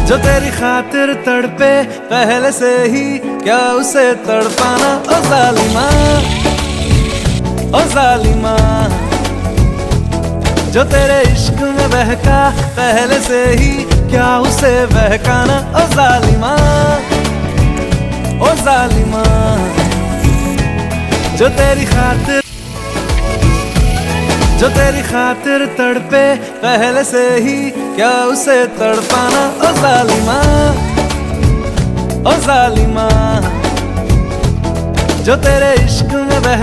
जो तेरी खातिर तड़पे पहले से ही, क्या उसे तड़पाना ओ जालिमा, ओ जालिमा। जो तेरे इश्क में बहका पहले से ही, क्या उसे बहकाना ओ जालिमा, ओ जालिमा। जो तेरी खातिर तड़पे पहले से ही, क्या उसे तड़पाना ओ जालिमा, ओ जालिमा। जो तेरे इश्क में बह